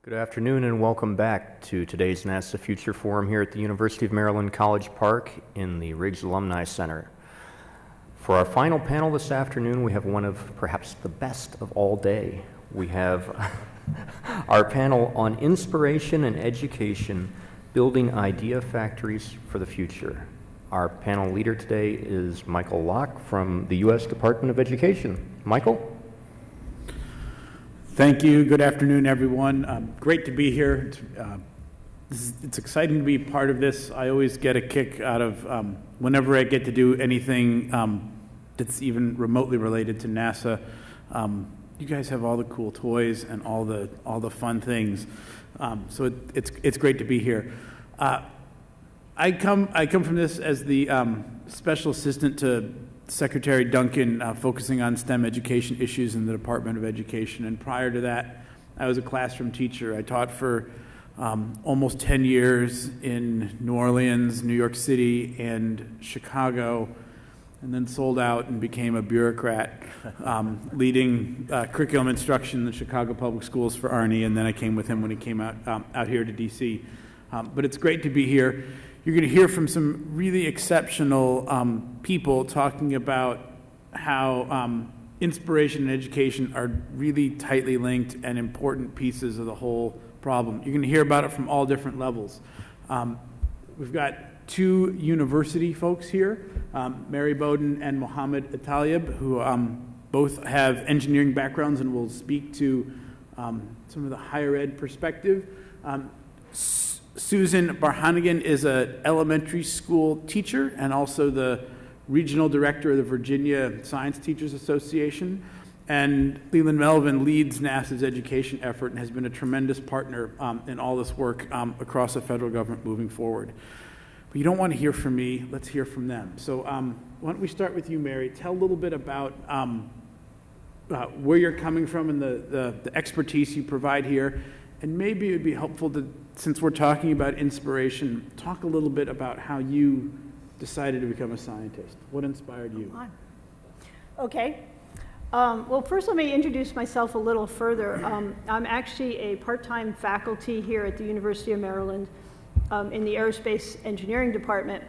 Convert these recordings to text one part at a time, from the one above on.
Good afternoon and welcome back to today's NASA Future Forum here at the University of Maryland College Park in the Riggs Alumni Center. For our final panel this afternoon, we have one of perhaps the best of all day. We have our panel on inspiration and education, building idea factories for the future. Our panel leader today is Michael Lach from the U.S. Department of Education. Michael? Thank you. Good afternoon, everyone. Great to be here. It's exciting to be part of this. I always get a kick out of whenever I get to do anything that's even remotely related to NASA. You guys have all the cool toys and all the fun things, so it's great to be here. I come from this as the special assistant to Secretary Duncan, focusing on STEM education issues in the Department of Education. And prior to that, I was a classroom teacher. I taught for almost 10 years in New Orleans, New York City, and Chicago, and then sold out and became a bureaucrat, leading curriculum instruction in the Chicago Public Schools for Arnie, and then I came with him when he came out here to DC. But it's great to be here. You're going to hear from some really exceptional people talking about how inspiration and education are really tightly linked and important pieces of the whole problem. You're going to hear about it from all different levels. We've got two university folks here, Mary Bowden and Mohammed Eltayeb, who both have engineering backgrounds and will speak to some of the higher ed perspective. Susan Bardenhagen is an elementary school teacher and also the regional director of the Virginia Science Teachers Association. And Leland Melvin leads NASA's education effort and has been a tremendous partner in all this work across the federal government moving forward. But you don't want to hear from me, let's hear from them. So why don't we start with you, Mary? Tell a little bit about where you're coming from and the expertise you provide here. And maybe it would be helpful to, since we're talking about inspiration, talk a little bit about how you decided to become a scientist. What inspired you? Okay. Well, first let me introduce myself a little further. I'm actually a part-time faculty here at the University of Maryland in the Aerospace Engineering Department,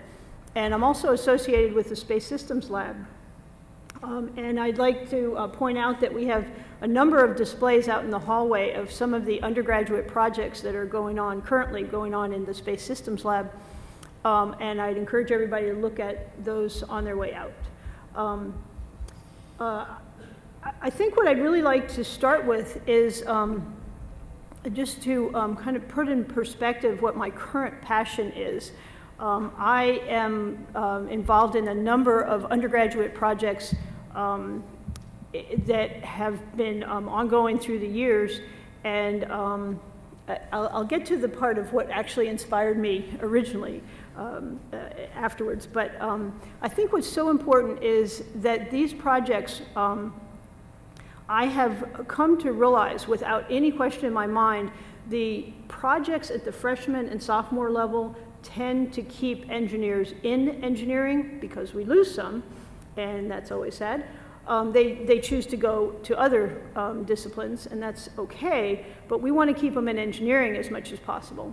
and I'm also associated with the Space Systems Lab. And I'd like to point out that we have a number of displays out in the hallway of some of the undergraduate projects that are currently going on in the Space Systems Lab. And I'd encourage everybody to look at those on their way out. I think what I'd really like to start with is just to kind of put in perspective what my current passion is. I am involved in a number of undergraduate projects that have been ongoing through the years, and I'll get to the part of what actually inspired me originally afterwards. But I think what's so important is that these projects, I have come to realize without any question in my mind, the projects at the freshman and sophomore level tend to keep engineers in engineering because we lose some, and that's always sad. They choose to go to other disciplines, and that's okay, but we want to keep them in engineering as much as possible.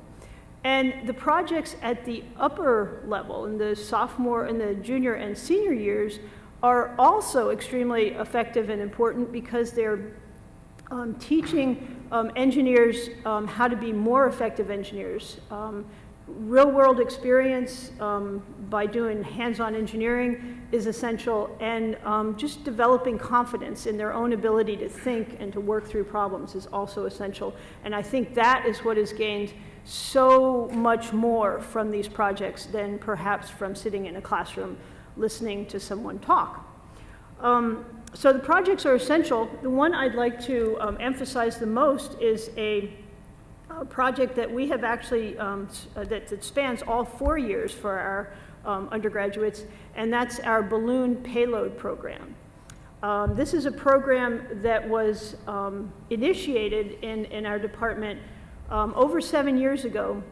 And the projects at the upper level, in the sophomore and the junior and senior years, are also extremely effective and important because they're teaching engineers how to be more effective engineers. Real-world experience by doing hands-on engineering is essential, and just developing confidence in their own ability to think and to work through problems is also essential. And I think that is what is gained so much more from these projects than perhaps from sitting in a classroom listening to someone talk. So the projects are essential. The one I'd like to emphasize the most is a project that we have actually, that spans all 4 years for our undergraduates, and that's our balloon payload program. This is a program that was initiated in our department over 7 years ago,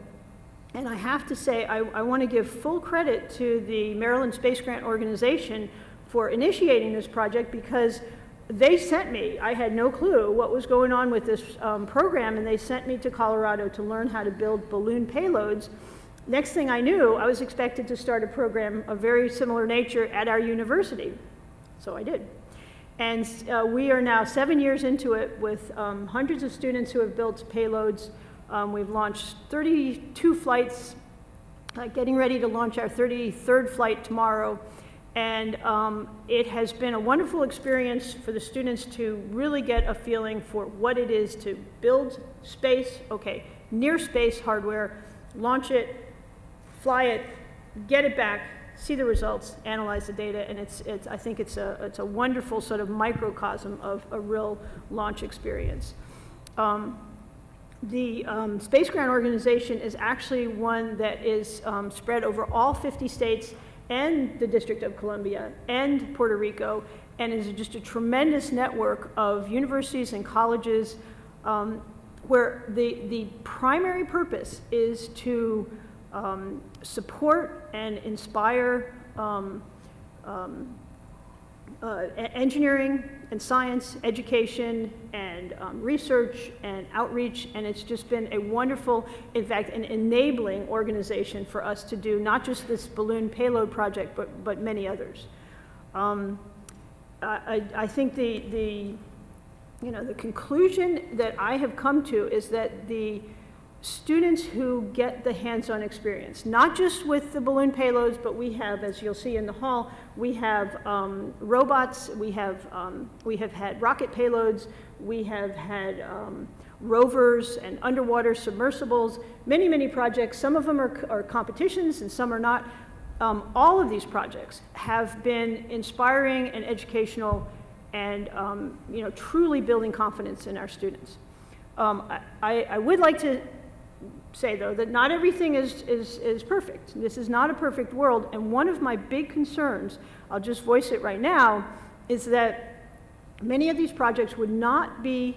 and I have to say I want to give full credit to the Maryland Space Grant Organization for initiating this project, because they sent me, I had no clue what was going on with this program, and they sent me to Colorado to learn how to build balloon payloads. Next thing I knew, I was expected to start a program of very similar nature at our university. So I did. And we are now 7 years into it with hundreds of students who have built payloads. We've launched 32 flights, getting ready to launch our 33rd flight tomorrow. And it has been a wonderful experience for the students to really get a feeling for what it is to build space, near space hardware, launch it, fly it, get it back, see the results, analyze the data, and I think it's a wonderful sort of microcosm of a real launch experience. The Space Grant Organization is actually one that is spread over all 50 states and the District of Columbia and Puerto Rico, and is just a tremendous network of universities and colleges where the primary purpose is to support and inspire engineering and science, education, and research and outreach, and it's just been a wonderful, in fact, an enabling organization for us to do not just this balloon payload project, but many others. I think the conclusion that I have come to is that the students who get the hands-on experience, not just with the balloon payloads, but we have, as you'll see in the hall, we have robots, we have had rocket payloads, we have had rovers and underwater submersibles, many, many projects. Some of them are competitions and some are not. All of these projects have been inspiring and educational and truly building confidence in our students. I would like to say, though, that not everything is perfect. This is not a perfect world, and one of my big concerns, I'll just voice it right now, is that many of these projects would not be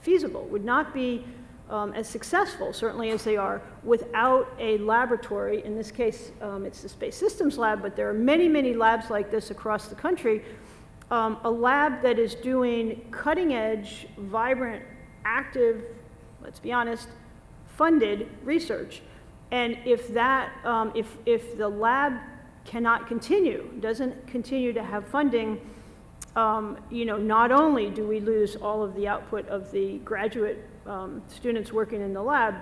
feasible, would not be as successful, certainly as they are, without a laboratory. In this case, it's the Space Systems Lab, but there are many, many labs like this across the country. A lab that is doing cutting-edge, vibrant, active, let's be honest, funded research. And if that, if the lab cannot continue, doesn't continue to have funding, not only do we lose all of the output of the graduate students working in the lab,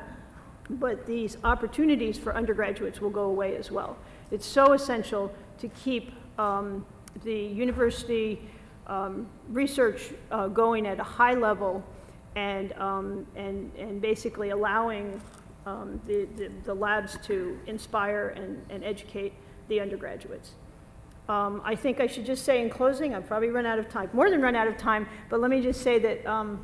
but these opportunities for undergraduates will go away as well. It's so essential to keep the university research going at a high level, and basically allowing the labs to inspire and educate the undergraduates. I think I should just say in closing, I've probably run out of time, more than run out of time, but let me just say that I'm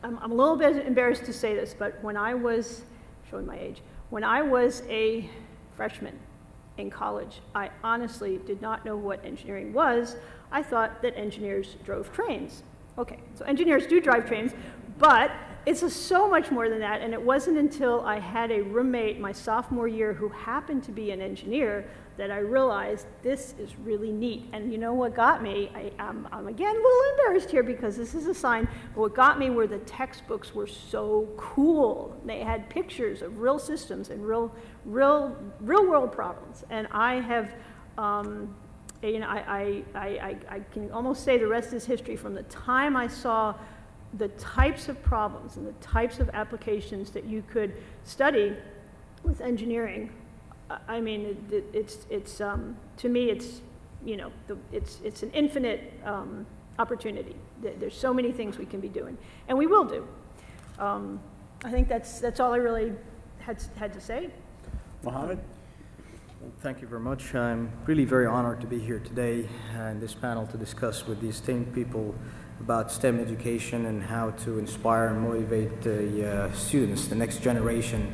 a little bit embarrassed to say this, but when I was, showing my age, when I was a freshman in college, I honestly did not know what engineering was. I thought that engineers drove trains. Okay, so engineers do drive trains, but it's so much more than that, and it wasn't until I had a roommate my sophomore year who happened to be an engineer that I realized this is really neat. And you know what got me? I'm again a little embarrassed here because this is a sign, but what got me were the textbooks were so cool. They had pictures of real systems and real world problems, and I have I can almost say the rest is history. From the time I saw the types of problems and the types of applications that you could study with engineering, I mean, it's to me, it's it's an infinite opportunity. There's so many things we can be doing, and we will do. I think that's all I really had to say. Mohammed? Well, thank you very much. I'm really very honored to be here today in this panel to discuss with the esteemed people about STEM education and how to inspire and motivate the students, the next generation,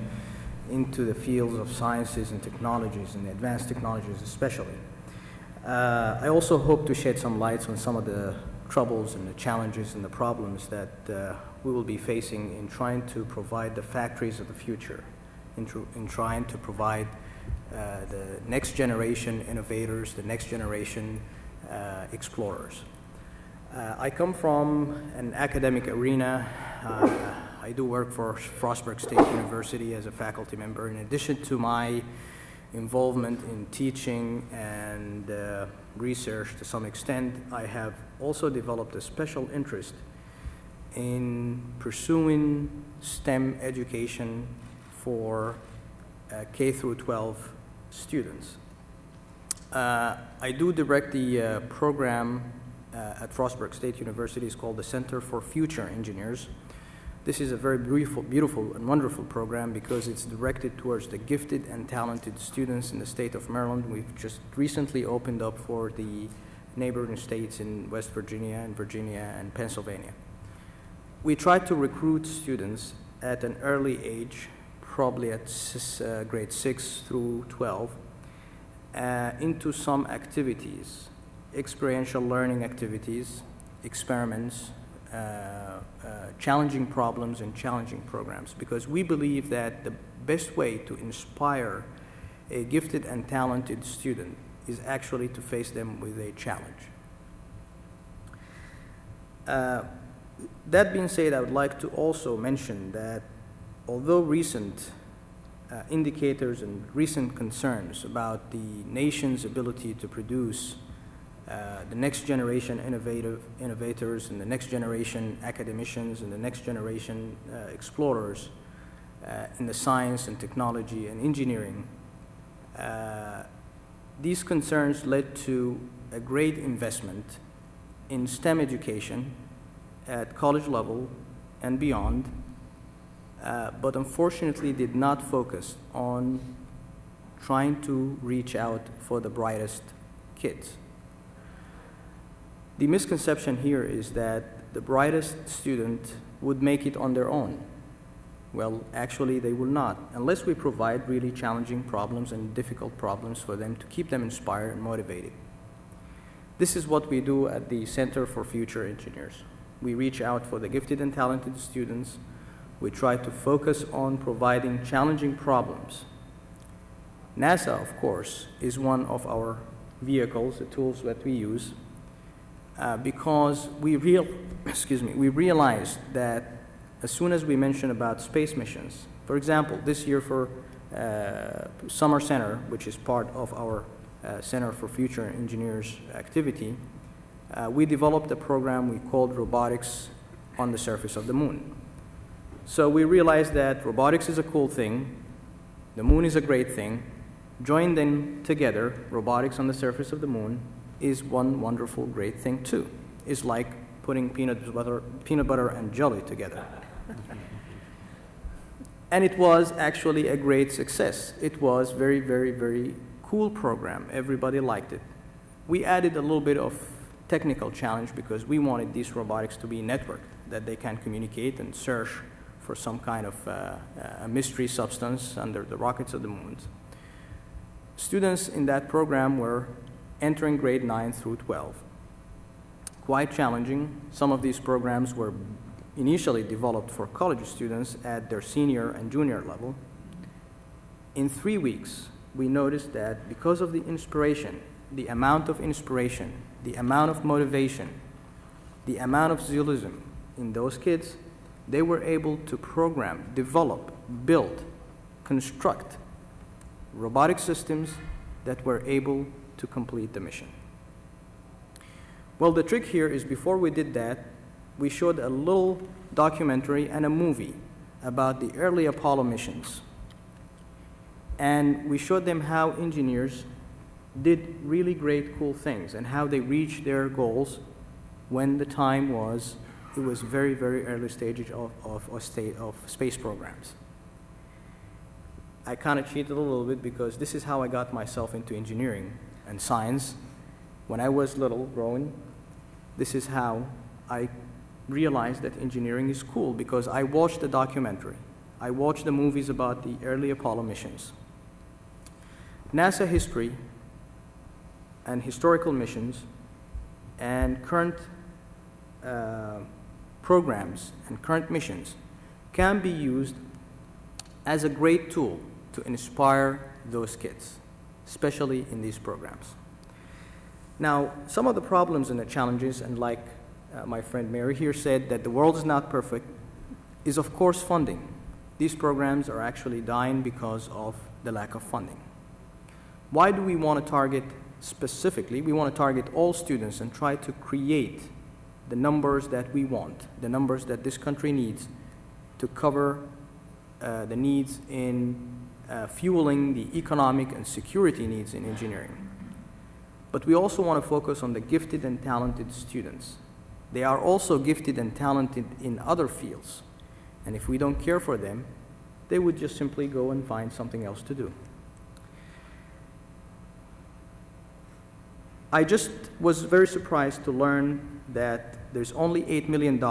into the fields of sciences and technologies, and advanced technologies especially. I also hope to shed some light on some of the troubles and the challenges and the problems that we will be facing in trying to provide the factories of the future, in trying to provide the next generation innovators, the next generation explorers. I come from an academic arena. I do work for Frostburg State University as a faculty member. In addition to my involvement in teaching and research to some extent, I have also developed a special interest in pursuing STEM education for K through 12 students. I do direct the program at Frostburg State University. It's called the Center for Future Engineers. This is a very beautiful and wonderful program because it's directed towards the gifted and talented students in the state of Maryland. We've just recently opened up for the neighboring states in West Virginia and Pennsylvania. We try to recruit students at an early age, probably at grade 6 through 12, into some activities, experiential learning activities, experiments, challenging problems and challenging programs, because we believe that the best way to inspire a gifted and talented student is actually to face them with a challenge. That being said, I would like to also mention that although recent indicators and recent concerns about the nation's ability to produce the next generation innovators and the next generation academicians and the next generation explorers in the science and technology and engineering, these concerns led to a great investment in STEM education at college level and beyond, but unfortunately did not focus on trying to reach out for the brightest kids. The misconception here is that the brightest student would make it on their own. Well, actually they will not, unless we provide really challenging problems and difficult problems for them to keep them inspired and motivated. This is what we do at the Center for Future Engineers. We reach out for the gifted and talented students. We try to focus on providing challenging problems. NASA, of course, is one of our vehicles, the tools that we use, because we realized that as soon as we mention about space missions, for example, this year for Summer Center, which is part of our Center for Future Engineers activity, we developed a program we called Robotics on the Surface of the Moon. So we realized that robotics is a cool thing, the moon is a great thing. Join them together, robotics on the surface of the moon, is one wonderful, great thing too. It's like putting peanut butter and jelly together. And it was actually a great success. It was very, very, very cool program. Everybody liked it. We added a little bit of technical challenge because we wanted these robotics to be networked, that they can communicate and search for some kind of a mystery substance under the rockets of the moon. Students in that program were entering grade 9 through 12. Quite challenging. Some of these programs were initially developed for college students at their senior and junior level. In 3 weeks, we noticed that because of the inspiration, the amount of inspiration, the amount of motivation, the amount of zealism in those kids, they were able to program, develop, build, construct robotic systems that were able to complete the mission. Well, the trick here is before we did that, we showed a little documentary and a movie about the early Apollo missions. And we showed them how engineers did really great, cool things and how they reached their goals when the time was, it was very, very early stages of space programs. I kind of cheated a little bit because this is how I got myself into engineering and science. When I was little, growing, this is how I realized that engineering is cool, because I watched the documentary. I watched the movies about the early Apollo missions. NASA history and historical missions and current programs and current missions can be used as a great tool to inspire those kids, especially in these programs. Now, some of the problems and the challenges, and like my friend Mary here said, that the world is not perfect, is of course funding. These programs are actually dying because of the lack of funding. Why do we want to target specifically? We want to target all students and try to create the numbers that we want, the numbers that this country needs to cover the needs in fueling the economic and security needs in engineering. But we also want to focus on the gifted and talented students. They are also gifted and talented in other fields. And if we don't care for them, they would just simply go and find something else to do. I just was very surprised to learn that there's only $8 million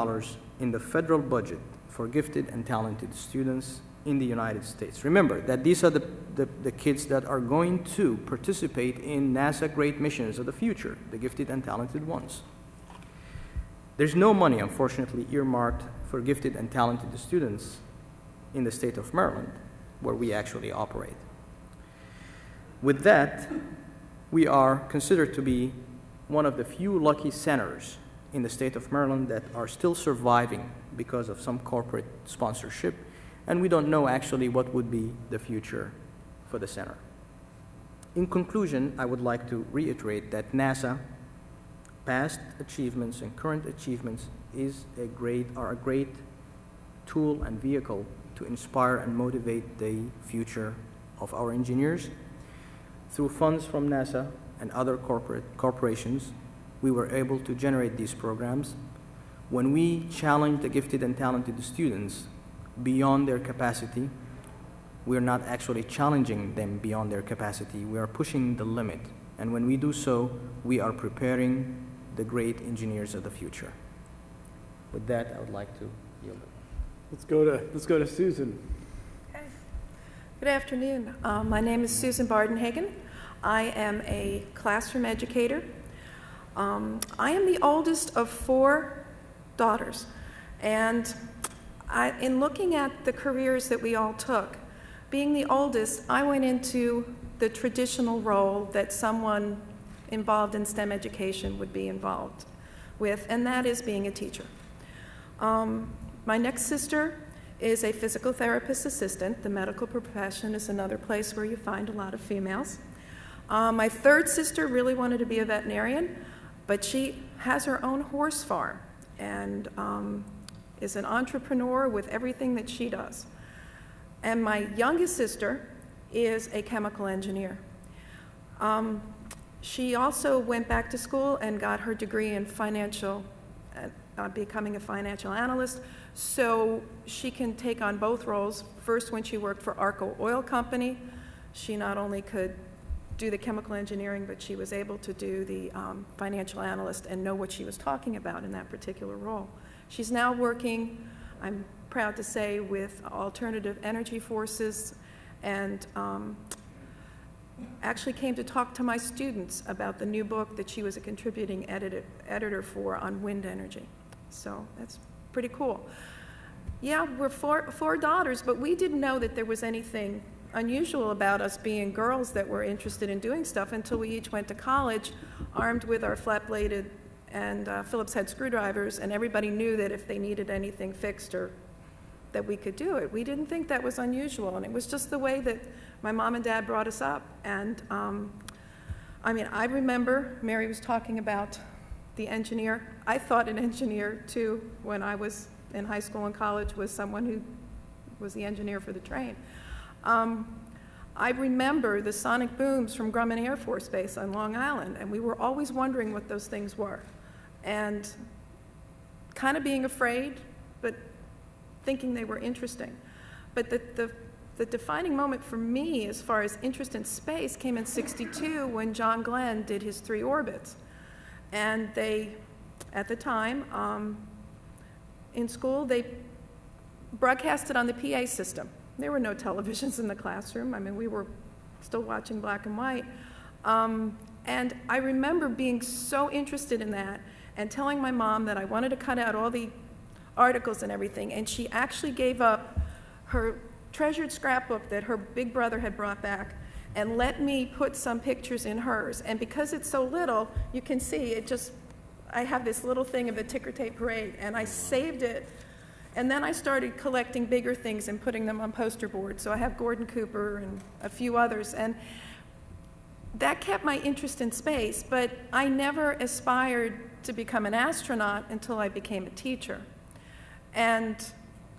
in the federal budget for gifted and talented students in the United States. Remember that these are the kids that are going to participate in NASA great missions of the future, the gifted and talented ones. There's no money, unfortunately, earmarked for gifted and talented students in the state of Maryland, where we actually operate. With that, we are considered to be one of the few lucky centers in the state of Maryland that are still surviving because of some corporate sponsorship, and we don't know actually what would be the future for the center. In conclusion, I would like to reiterate that NASA past achievements and current achievements are a great tool and vehicle to inspire and motivate the future of our engineers. Through funds from NASA and other corporations, we were able to generate these programs. When we challenge the gifted and talented students beyond their capacity, we are not actually challenging them beyond their capacity. We are pushing the limit. And when we do so, we are preparing the great engineers of the future. With that, I would like to yield it. Let's go to Susan. Okay. Good afternoon. My name is Susan Bardenhagen. I am a classroom educator. I am the oldest of 4 daughters, and in looking at the careers that we all took, being the oldest, I went into the traditional role that someone involved in STEM education would be involved with, and that is being a teacher. My next sister is a physical therapist assistant. The medical profession is another place where you find a lot of females. My third sister really wanted to be a veterinarian, but she has her own horse farm and is an entrepreneur with everything that she does. And my youngest sister is a chemical engineer. She also went back to school and got her degree in becoming a financial analyst, so she can take on both roles. First, when she worked for Arco Oil Company, she not only could do the chemical engineering, but she was able to do the financial analyst and know what she was talking about in that particular role. She's now working, I'm proud to say, with alternative energy forces, and actually came to talk to my students about the new book that she was a contributing editor for on wind energy. So that's pretty cool. Yeah, we're four daughters, but we didn't know that there was anything unusual about us being girls that were interested in doing stuff until we each went to college armed with our flat-bladed and Phillips head screwdrivers, and everybody knew that if they needed anything fixed or that we could do it. We didn't think that was unusual, and it was just the way that my mom and dad brought us up. And I mean, I remember Mary was talking about the engineer. I thought an engineer too when I was in high school and college was someone who was the engineer for the train. I remember the sonic booms from Grumman Air Force Base on Long Island, and we were always wondering what those things were, and kind of being afraid, but thinking they were interesting. But the defining moment for me as far as interest in space came in '62 when John Glenn did his 3 orbits. And they, at the time, in school, they broadcasted on the PA system. There were no televisions in the classroom. I mean, we were still watching black and white. And I remember being so interested in that and telling my mom that I wanted to cut out all the articles and everything, and she actually gave up her treasured scrapbook that her big brother had brought back and let me put some pictures in hers. And because it's so little, you can see it just, I have this little thing of the ticker tape parade, and I saved it. And then I started collecting bigger things and putting them on poster boards. So I have Gordon Cooper and a few others. And that kept my interest in space, but I never aspired to become an astronaut until I became a teacher. And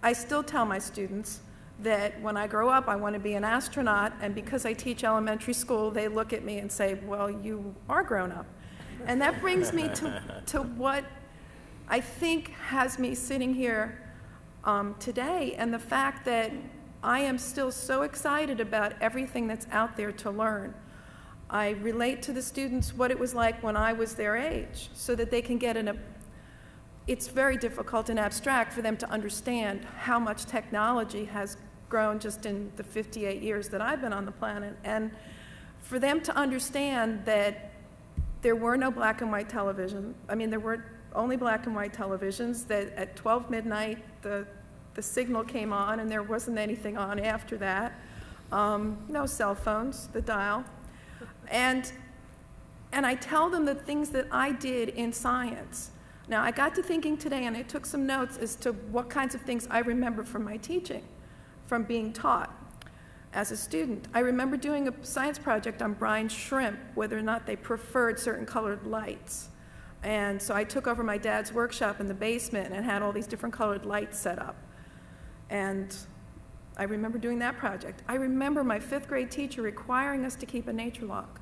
I still tell my students that when I grow up, I want to be an astronaut, and because I teach elementary school, they look at me and say, well, you are grown up. And that brings me to what I think has me sitting here today, and the fact that I am still so excited about everything that's out there to learn. I relate to the students what it was like when I was their age, so that they can get it's very difficult and abstract for them to understand how much technology has grown just in the 58 years that I've been on the planet, and for them to understand that there were no black and white television. I mean, there were only black and white televisions, that at 12 midnight the signal came on and there wasn't anything on after that. No cell phones, the dial. And I tell them the things that I did in science. Now, I got to thinking today, and I took some notes as to what kinds of things I remember from my teaching, from being taught as a student. I remember doing a science project on brine shrimp, whether or not they preferred certain colored lights. And so I took over my dad's workshop in the basement and had all these different colored lights set up. And I remember doing that project. I remember my 5th grade teacher requiring us to keep a nature log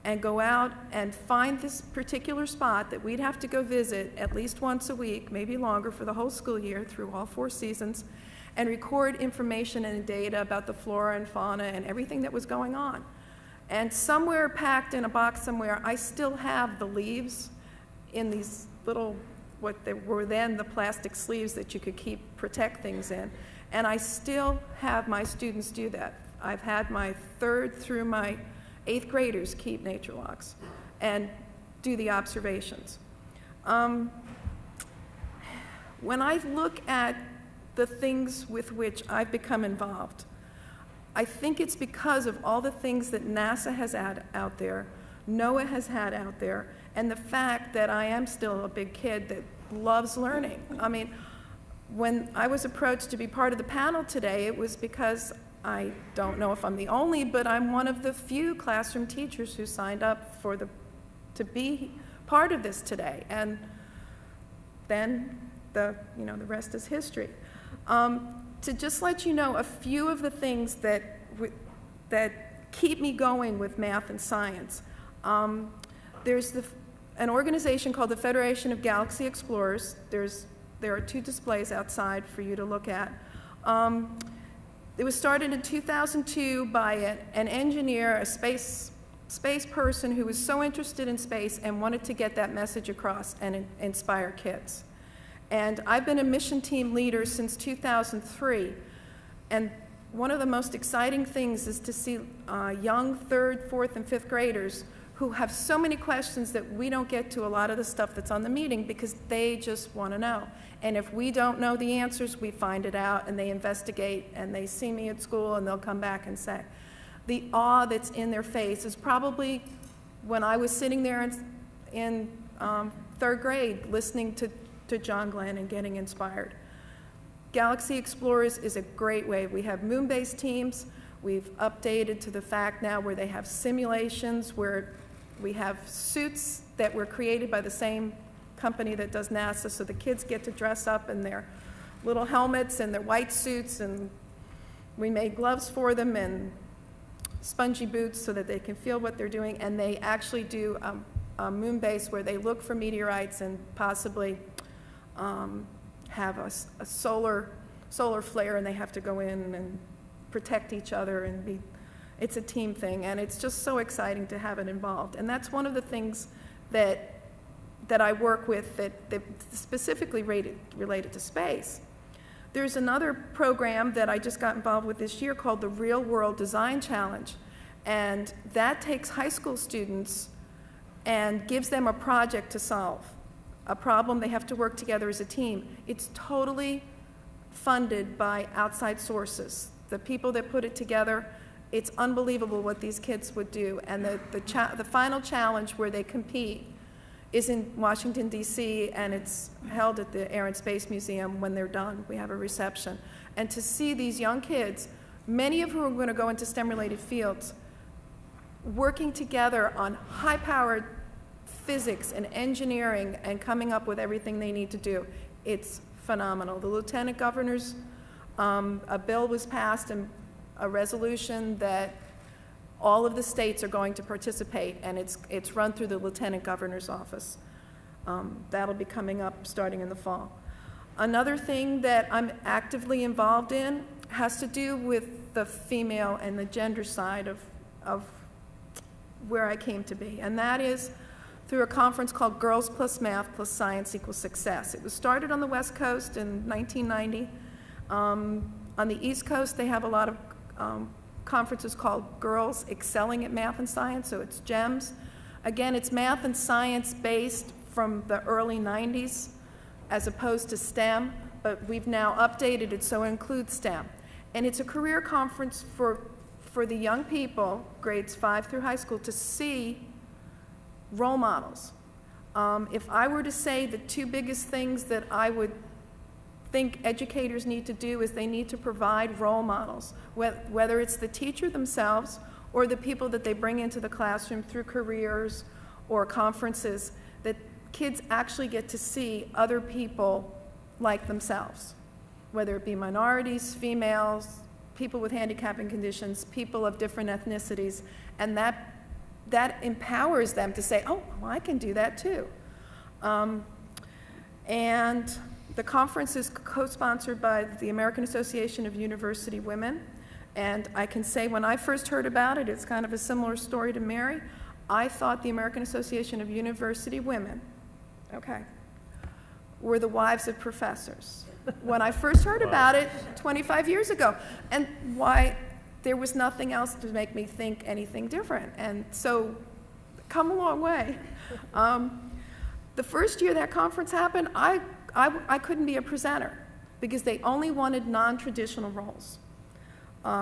and go out and find this particular spot that we'd have to go visit at least once a week, maybe longer, for the whole school year through all 4 seasons, and record information and data about the flora and fauna and everything that was going on. And somewhere packed in a box somewhere, I still have the leaves in these little, what they were then the plastic sleeves that you could protect things in. And I still have my students do that. I've had my 3rd through my 8th graders keep nature logs and do the observations. When I look at the things with which I've become involved, I think it's because of all the things that NASA has had out there, NOAA has had out there, and the fact that I am still a big kid that loves learning. I mean, when I was approached to be part of the panel today, it was because I don't know if I'm the only, but I'm one of the few classroom teachers who signed up to be part of this today. And then the rest is history. To just let you know a few of the things that keep me going with math and science. There's an organization called the Federation of Galaxy Explorers. There are 2 displays outside for you to look at. It was started in 2002 by an engineer, a space person who was so interested in space and wanted to get that message across and inspire kids. And I've been a mission team leader since 2003. And one of the most exciting things is to see young 3rd, 4th, and 5th graders who have so many questions that we don't get to a lot of the stuff that's on the meeting because they just want to know. And if we don't know the answers, we find it out and they investigate and they see me at school and they'll come back and say. The awe that's in their face is probably when I was sitting there in 3rd grade listening to John Glenn and getting inspired. Galaxy Explorers is a great way. We have moon-based teams. We've updated to the fact now where they have simulations, where we have suits that were created by the same company that does NASA, so the kids get to dress up in their little helmets and their white suits, and we made gloves for them and spongy boots so that they can feel what they're doing, and they actually do a moon base where they look for meteorites and possibly have a solar flare, and they have to go in and protect each other and it's a team thing, and it's just so exciting to have it involved. And that's one of the things that I work with that specifically related to space. There's another program that I just got involved with this year called the Real World Design Challenge, and that takes high school students and gives them a project to solve, a problem they have to work together as a team. It's totally funded by outside sources. The people that put it together, it's unbelievable what these kids would do. And the final challenge where they compete is in Washington, D.C., and it's held at the Air and Space Museum. When they're done, we have a reception. And to see these young kids, many of whom are going to go into STEM-related fields, working together on high-powered physics and engineering and coming up with everything they need to do, it's phenomenal. The lieutenant governors, a bill was passed and a resolution that all of the states are going to participate, and it's run through the lieutenant governor's office. That'll be coming up starting in the fall. Another thing that I'm actively involved in has to do with the female and the gender side of where I came to be, and that is through a conference called Girls Plus Math Plus Science Equals Success. It was started on the West Coast in 1990. On the East Coast, they have a lot of conferences called Girls Excelling at Math and Science, so it's GEMS. Again, it's math and science based from the early 90s as opposed to STEM, but we've now updated it so it includes STEM. And it's a career conference for the young people, grades 5 through high school, to see role models. If I were to say the two biggest things that I would think educators need to do is they need to provide role models, whether it's the teacher themselves or the people that they bring into the classroom through careers or conferences, that kids actually get to see other people like themselves, whether it be minorities, females, people with handicapping conditions, people of different ethnicities, and that empowers them to say, oh, well, I can do that too. And the conference is co-sponsored by the American Association of University Women, and I can say when I first heard about it, it's kind of a similar story to Mary. I thought the American Association of University Women, were the wives of professors. When I first heard about it 25 years ago, and why there was nothing else to make me think anything different. And so, come a long way. The first year that conference happened, I couldn't be a presenter because they only wanted non-traditional roles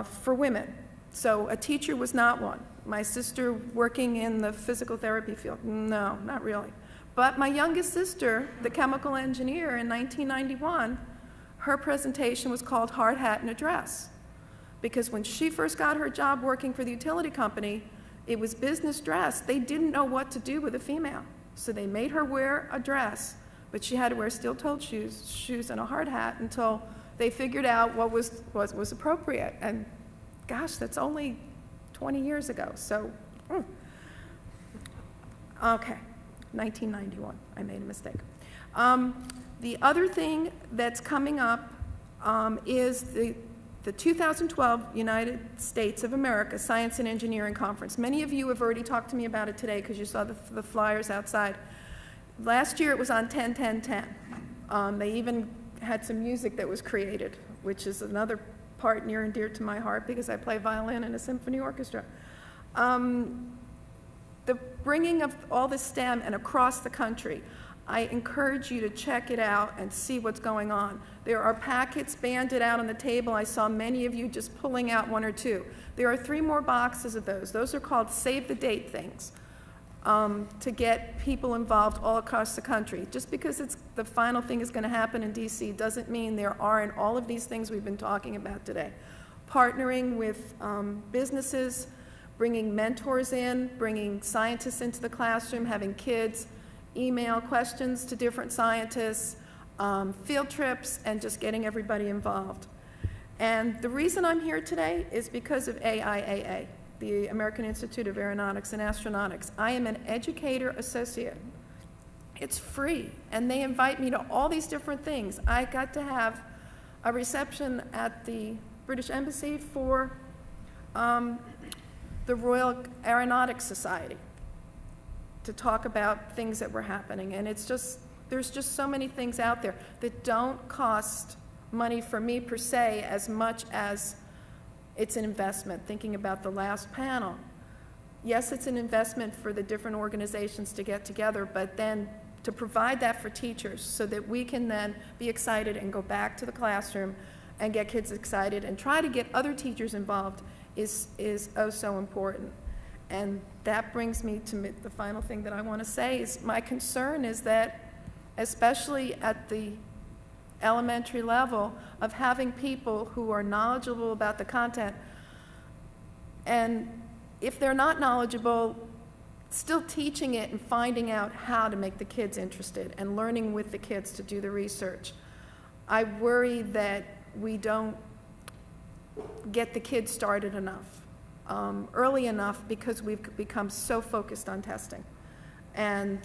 for women. So a teacher was not one. My sister working in the physical therapy field, no, not really. But my youngest sister, the chemical engineer in 1991, her presentation was called Hard Hat and a Dress. Because when she first got her job working for the utility company, it was business dress. They didn't know what to do with a female. So they made her wear a dress, but she had to wear steel-toed shoes and a hard hat until they figured out what was appropriate. And gosh, that's only 20 years ago. So, okay, 1991, I made a mistake. The other thing that's coming up is the 2012 United States of America Science and Engineering Conference. Many of you have already talked to me about it today because you saw the flyers outside. Last year it was on 10-10-10. They even had some music that was created, which is another part near and dear to my heart because I play violin in a symphony orchestra. The bringing of all the STEM and across the country, I encourage you to check it out and see what's going on. There are packets banded out on the table. I saw many of you just pulling out one or two. There are 3 more boxes of those. Those are called save the date things to get people involved all across the country. Just because the final thing is going to happen in DC doesn't mean there aren't all of these things we've been talking about today. Partnering with businesses, bringing mentors in, bringing scientists into the classroom, having kids email questions to different scientists, field trips, and just getting everybody involved. And the reason I'm here today is because of AIAA, the American Institute of Aeronautics and Astronautics. I am an educator associate. It's free, and they invite me to all these different things. I got to have a reception at the British Embassy for the Royal Aeronautics Society to talk about things that were happening. And there's just so many things out there that don't cost money for me per se as much as it's an investment. Thinking about the last panel, yes, it's an investment for the different organizations to get together, but then to provide that for teachers so that we can then be excited and go back to the classroom and get kids excited and try to get other teachers involved is oh so important. And that brings me to the final thing that I want to say is my concern is that, especially at the elementary level, of having people who are knowledgeable about the content, and if they're not knowledgeable, still teaching it and finding out how to make the kids interested and learning with the kids to do the research. I worry that we don't get the kids started enough, early enough, because we've become so focused on testing. And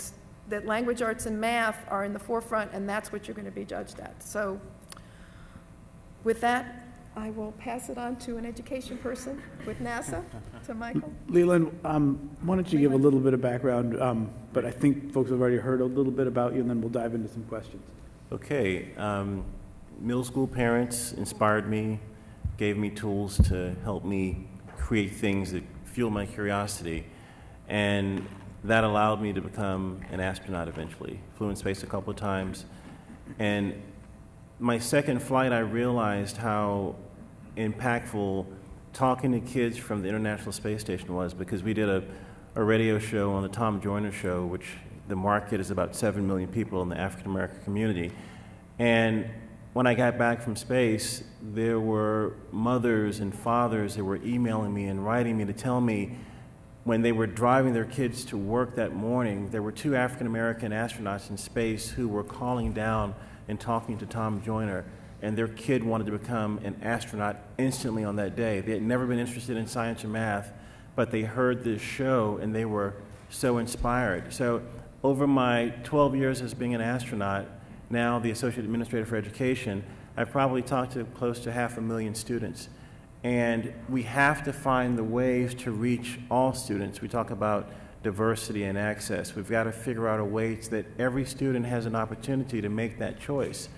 that language arts and math are in the forefront, and that's what you're going to be judged at. So with that, I will pass it on to an education person with NASA, to Michael. Leland, why don't you give a little bit of background, but I think folks have already heard a little bit about you, and then we'll dive into some questions. Okay. Middle school parents inspired me, gave me tools to help me create things that fuel my curiosity, and that allowed me to become an astronaut eventually. Flew in space a couple of times, and my second flight I realized how impactful talking to kids from the International Space Station was, because we did a radio show on the Tom Joyner Show, which the market is about 7 million people in the African American community. And when I got back from space, there were mothers and fathers that were emailing me and writing me to tell me when they were driving their kids to work that morning, there were 2 African American astronauts in space who were calling down and talking to Tom Joyner, and their kid wanted to become an astronaut instantly on that day. They had never been interested in science or math, but they heard this show and they were so inspired. So over my 12 years as being an astronaut, now the Associate Administrator for Education, I've probably talked to close to 500,000 students. And we have to find the ways to reach all students. We talk about diversity and access. We've got to figure out a way so that every student has an opportunity to make that choice.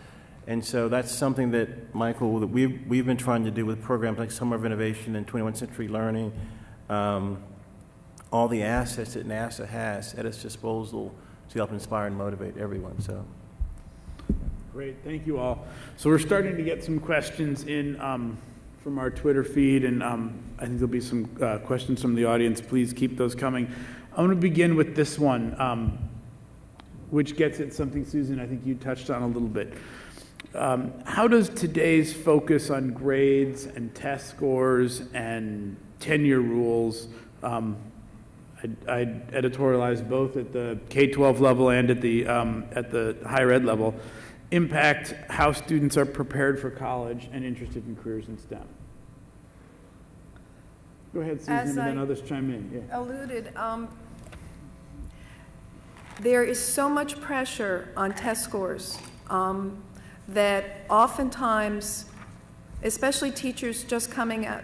And so that's something that, Michael, that we've been trying to do with programs like Summer of Innovation and 21st Century Learning, all the assets that NASA has at its disposal to help inspire and motivate everyone. So. Great, thank you all. So we're starting to get some questions in from our Twitter feed, and I think there'll be some questions from the audience. Please keep those coming. I'm going to begin with this one, which gets at something, Susan, I think you touched on a little bit. How does today's focus on grades and test scores and tenure rules, I editorialized both at the K-12 level and at the higher ed level, impact how students are prepared for college and interested in careers in STEM? Go ahead, Susan, and then others chime in. Yeah. Alluded, there is so much pressure on test scores that oftentimes, especially teachers just coming out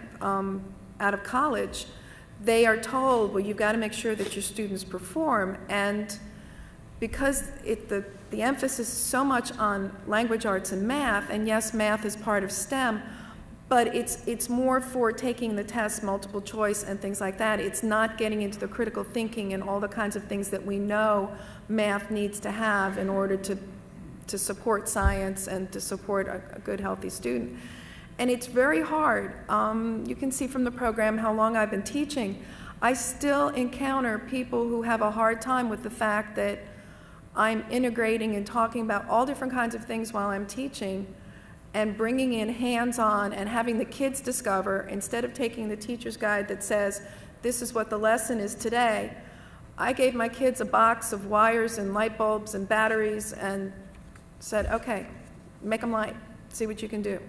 of college, they are told, well, you've got to make sure that your students perform. And because the emphasis is so much on language arts and math, and yes, math is part of STEM, but it's more for taking the test, multiple choice, and things like that. It's not getting into the critical thinking and all the kinds of things that we know math needs to have in order to support science and to support a good, healthy student. And it's very hard. You can see from the program how long I've been teaching. I still encounter people who have a hard time with the fact that I'm integrating and talking about all different kinds of things while I'm teaching, and bringing in hands-on and having the kids discover, instead of taking the teacher's guide that says, this is what the lesson is today. I gave my kids a box of wires and light bulbs and batteries and said, okay, make them light, see what you can do.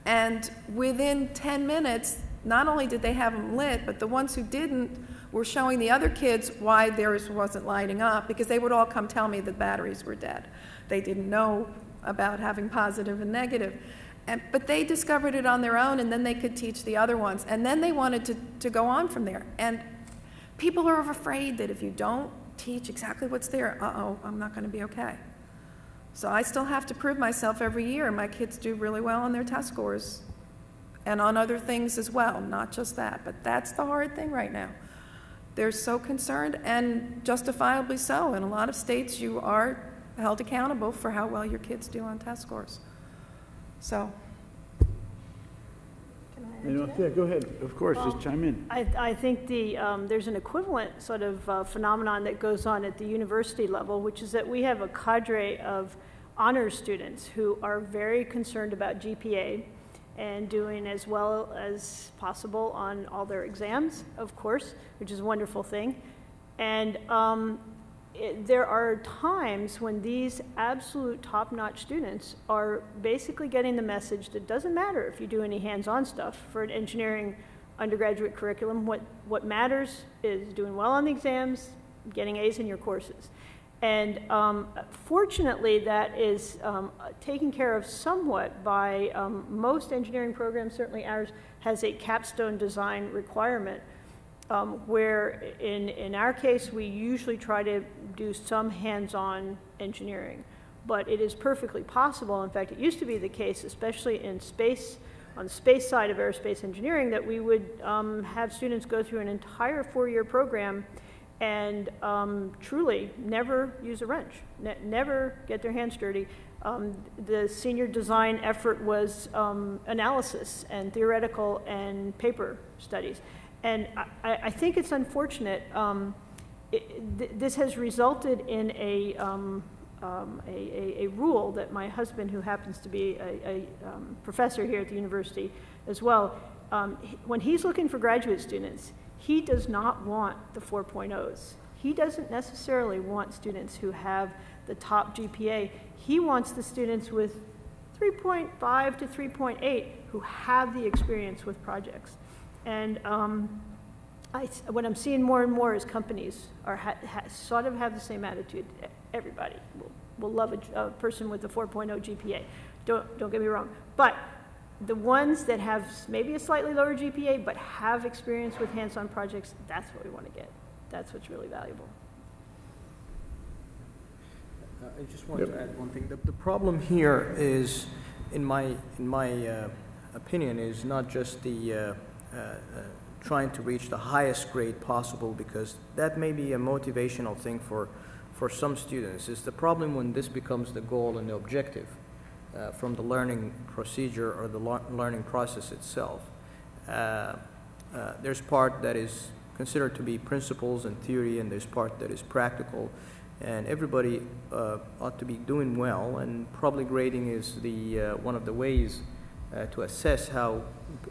And within 10 minutes, not only did they have them lit, but the ones who didn't were showing the other kids why theirs wasn't lighting up, because they would all come tell me the batteries were dead. They didn't know about having positive and negative. But they discovered it on their own, and then they could teach the other ones. And then they wanted to go on from there. And people are afraid that if you don't teach exactly what's there, uh-oh, I'm not going to be okay. So I still have to prove myself every year. My kids do really well on their test scores and on other things as well, not just that. But that's the hard thing right now. They're so concerned, and justifiably so. In a lot of states, you are held accountable for how well your kids do on test scores. So, can I Yeah, go ahead. Of course, just chime in. I think there's an equivalent sort of phenomenon that goes on at the university level, which is that we have a cadre of honors students who are very concerned about GPA and doing as well as possible on all their exams, of course, which is a wonderful thing. And there are times when these absolute top-notch students are basically getting the message that doesn't matter if you do any hands-on stuff for an engineering undergraduate curriculum. What matters is doing well on the exams, getting A's in your courses. And fortunately, that is taken care of somewhat by most engineering programs. Certainly ours has a capstone design requirement, where in our case, we usually try to do some hands-on engineering. But it is perfectly possible, in fact, it used to be the case, especially in space, on the space side of aerospace engineering, that we would have students go through an entire 4-year program and truly never use a wrench, never get their hands dirty. The senior design effort was analysis and theoretical and paper studies. And I think it's unfortunate. This has resulted in a rule that my husband, who happens to be a professor here at the university as well, when he's looking for graduate students, he does not want the 4.0s. He doesn't necessarily want students who have the top GPA. He wants the students with 3.5 to 3.8 who have the experience with projects. And what I'm seeing more and more is companies are sort of have the same attitude. Everybody will love a person with a 4.0 GPA. Don't get me wrong. But the ones that have maybe a slightly lower GPA but have experience with hands-on projects, that's what we want to get. That's what's really valuable. I just wanted to add one thing. The problem here is, in my opinion, is not just the trying to reach the highest grade possible, because that may be a motivational thing for some students. It's the problem when this becomes the goal and the objective from the learning procedure or the learning process itself. There's part that is considered to be principles and theory, and there's part that is practical. And everybody ought to be doing well, and probably grading is the one of the ways to assess how,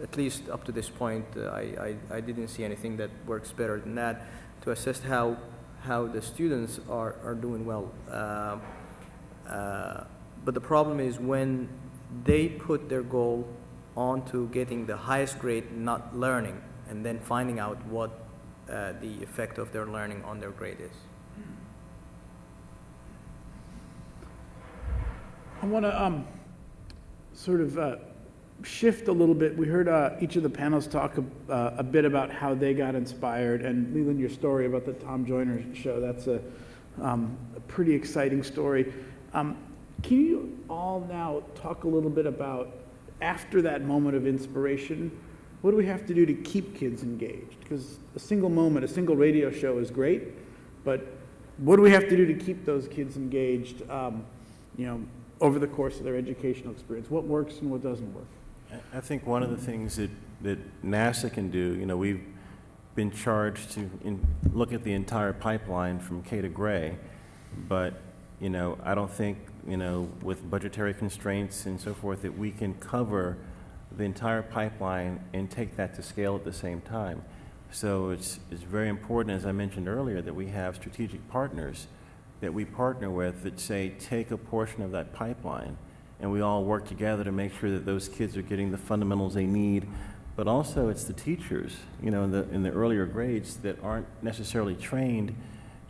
at least up to this point, I didn't see anything that works better than that, to assess how the students are doing well. But the problem is when they put their goal onto getting the highest grade, not learning, and then finding out what the effect of their learning on their grade is. I want to sort of shift a little bit. We heard each of the panels talk a bit about how they got inspired, and Leland, your story about the Tom Joyner show, that's a pretty exciting story. Can you all now talk a little bit about, after that moment of inspiration, what do we have to do to keep kids engaged? Because a single moment, a single radio show is great, but what do we have to do to keep those kids engaged, over the course of their educational experience? What works and what doesn't work? I think one of the things that NASA can do, we've been charged to look at the entire pipeline from K to Gray, but, I don't think, with budgetary constraints and so forth, that we can cover the entire pipeline and take that to scale at the same time. So it's very important, as I mentioned earlier, that we have strategic partners that we partner with that say, take a portion of that pipeline, and we all work together to make sure that those kids are getting the fundamentals they need. But also it's the teachers, in the earlier grades that aren't necessarily trained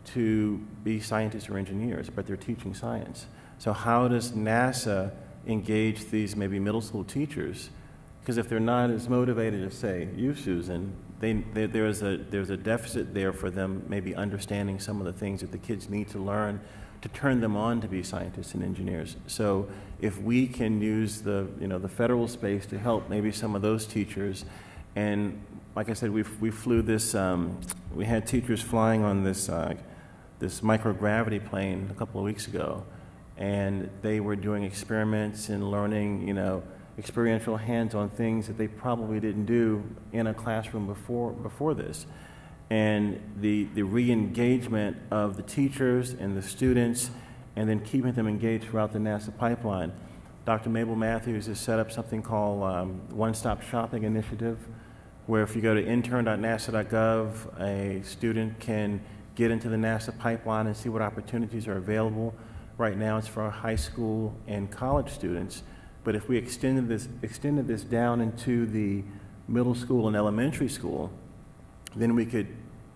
to be scientists or engineers, but they're teaching science. So how does NASA engage these maybe middle school teachers? Because if they're not as motivated as, say, you, Susan, there's a deficit there for them maybe understanding some of the things that the kids need to learn to turn them on to be scientists and engineers. So if we can use the federal space to help maybe some of those teachers, and like I said, we flew this, we had teachers flying on this microgravity plane a couple of weeks ago, and they were doing experiments and learning, experiential hands-on things that they probably didn't do in a classroom before this. And the re-engagement of the teachers and the students, and then keeping them engaged throughout the NASA pipeline. Dr. Mabel Matthews has set up something called One-Stop Shopping Initiative, where if you go to intern.nasa.gov, a student can get into the NASA pipeline and see what opportunities are available. Right now it's for high school and college students, but if we extended this down into the middle school and elementary school, then we could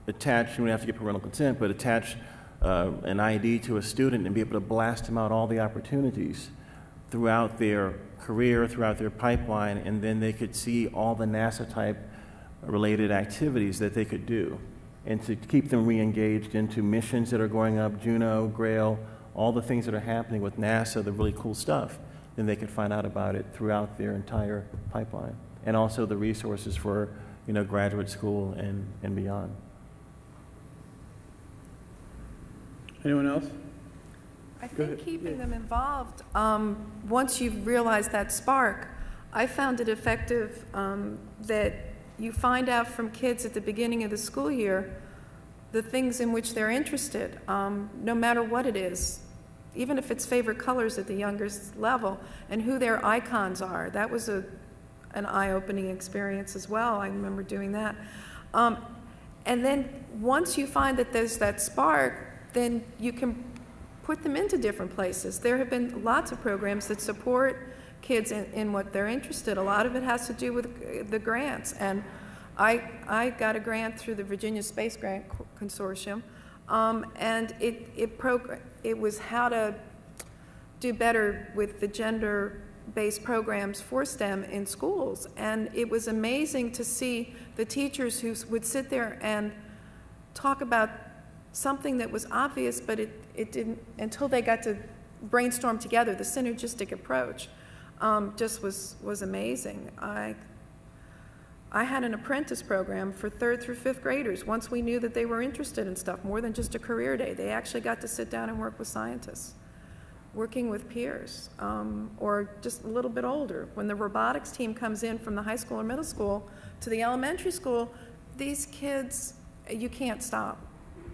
attach, you don't have to get parental consent, but attach an ID to a student and be able to blast them out all the opportunities throughout their career, throughout their pipeline, and then they could see all the NASA-type related activities that they could do, and to keep them re-engaged into missions that are going up, Juno, Grail, all the things that are happening with NASA, the really cool stuff, then they could find out about it throughout their entire pipeline, and also the resources for, you know, graduate school and beyond. Anyone else? I think keeping them involved, once you've realized that spark, I found it effective that you find out from kids at the beginning of the school year the things in which they're interested, no matter what it is, even if it's favorite colors at the youngest level, and who their icons are. That was an eye-opening experience as well. I remember doing that. And then once you find that there's that spark, then you can put them into different places. There have been lots of programs that support kids in what they're interested. A lot of it has to do with the grants. And I got a grant through the Virginia Space Grant Consortium, and it was how to do better with the gender-based programs for STEM in schools. And it was amazing to see the teachers who would sit there and talk about something that was obvious, but it didn't, until they got to brainstorm together. The synergistic approach just was amazing. I had an apprentice program for 3rd through 5th graders. Once we knew that they were interested in stuff, more than just a career day, they actually got to sit down and work with scientists, working with peers, or just a little bit older. When the robotics team comes in from the high school or middle school to the elementary school, these kids, you can't stop.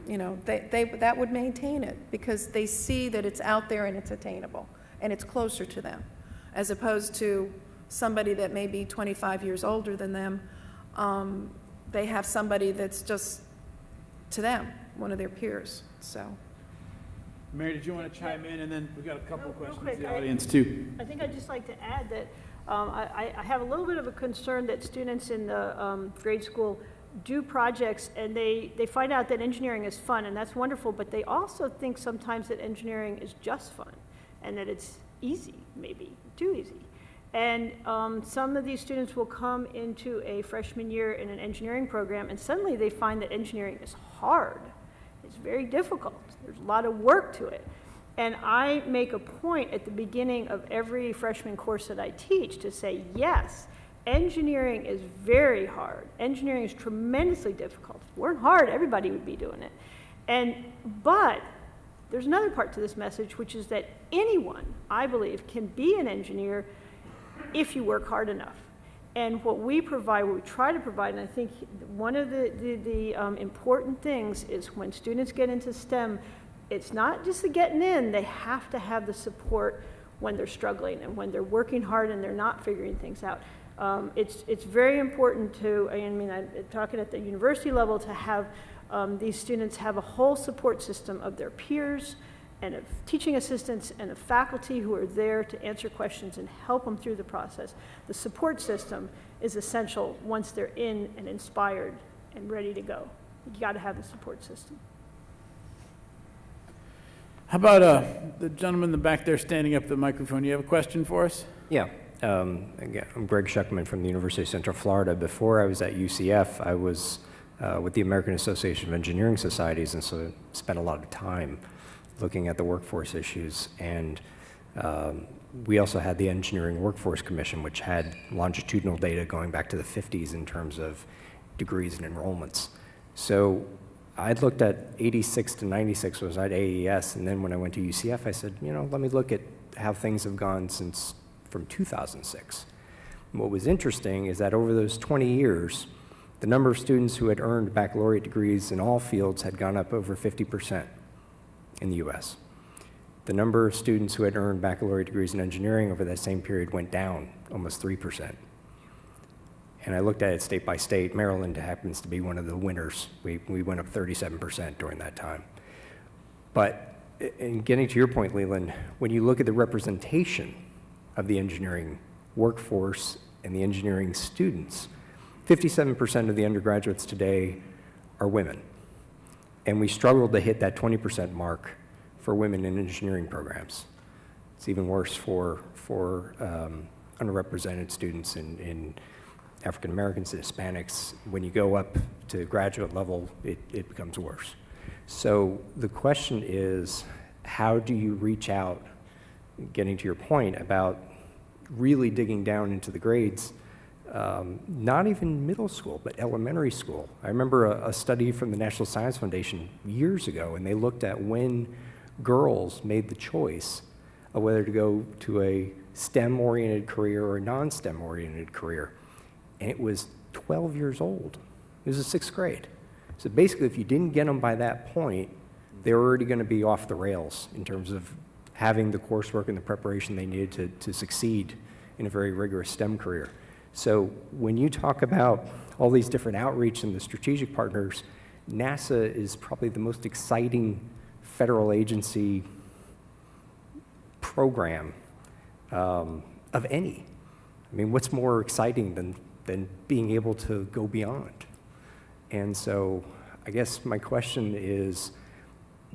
You know, that would maintain it because they see that it's out there and it's attainable and it's closer to them, as opposed to somebody that may be 25 years older than them. They have somebody that's just to them, one of their peers. So, Mary, did you want to chime in? And then we've got a couple of questions quick, from the audience too. I think I'd just like to add that I have a little bit of a concern that students in the grade school do projects and they find out that engineering is fun, and that's wonderful, but they also think sometimes that engineering is just fun and that it's easy, maybe too easy. And some of these students will come into a freshman year in an engineering program and suddenly they find that engineering is hard. It's very difficult. There's a lot of work to it. And I make a point at the beginning of every freshman course that I teach to say, yes, engineering is very hard. Engineering is tremendously difficult. If it weren't hard, everybody would be doing it. But there's another part to this message, which is that anyone, I believe, can be an engineer if you work hard enough. And what we provide, what we try to provide, and I think one of the important things is when students get into STEM, it's not just the getting in, they have to have the support when they're struggling and when they're working hard and they're not figuring things out. It's very important to, I'm talking at the university level, to have these students have a whole support system of their peers and of teaching assistants and of faculty who are there to answer questions and help them through the process. The support system is essential once they're in and inspired and ready to go. You got to have the support system. How about the gentleman in the back there standing up at the microphone? You have a question for us? Yeah. Again, I'm Greg Schuckman from the University of Central Florida. Before I was at UCF, I was with the American Association of Engineering Societies, and so spent a lot of time looking at the workforce issues. And we also had the Engineering Workforce Commission, which had longitudinal data going back to the 50s in terms of degrees and enrollments. So I'd looked at 86 to 96 was at AES, and then when I went to UCF, I said, let me look at how things have gone from 2006. And what was interesting is that over those 20 years, the number of students who had earned baccalaureate degrees in all fields had gone up over 50% in the US. The number of students who had earned baccalaureate degrees in engineering over that same period went down almost 3%. And I looked at it state by state. Maryland happens to be one of the winners. We went up 37% during that time. But in getting to your point, Leland, when you look at the representation of the engineering workforce and the engineering students, 57% of the undergraduates today are women. And we struggled to hit that 20% mark for women in engineering programs. It's even worse for underrepresented students in African Americans and Hispanics. When you go up to graduate level, it becomes worse. So the question is, how do you reach out, getting to your point about really digging down into the grades, not even middle school, but elementary school. I remember a study from the National Science Foundation years ago, and they looked at when girls made the choice of whether to go to a STEM-oriented career or a non-STEM-oriented career. And it was 12 years old. It was the 6th grade. So basically, if you didn't get them by that point, they were already going to be off the rails in terms of having the coursework and the preparation they needed to succeed in a very rigorous STEM career. So when you talk about all these different outreach and the strategic partners, NASA is probably the most exciting federal agency program of any. I mean, what's more exciting than being able to go beyond? And so I guess my question is,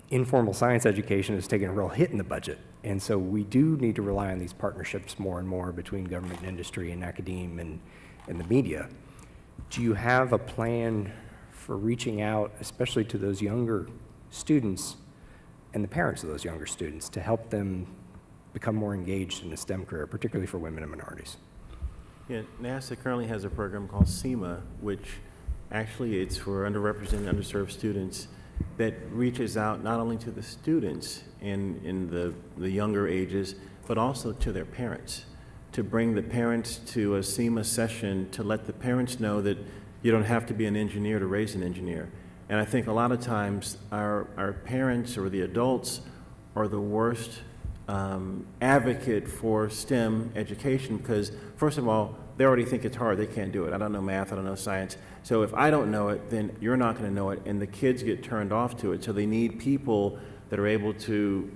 informal science education has taken a real hit in the budget. And so we do need to rely on these partnerships more and more between government and industry and academia and the media. Do you have a plan for reaching out, especially to those younger students and the parents of those younger students, to help them become more engaged in a STEM career, particularly for women and minorities? Yeah, NASA currently has a program called SEMA, which actually it's for underrepresented, underserved students, that reaches out not only to the students in the younger ages, but also to their parents, to bring the parents to a SEMA session to let the parents know that you don't have to be an engineer to raise an engineer. And I think a lot of times our parents or the adults are the worst advocate for STEM education because, first of all, they already think it's hard. They can't do it. I don't know math. I don't know science. So if I don't know it, then you're not going to know it, and the kids get turned off to it. So they need people that are able to,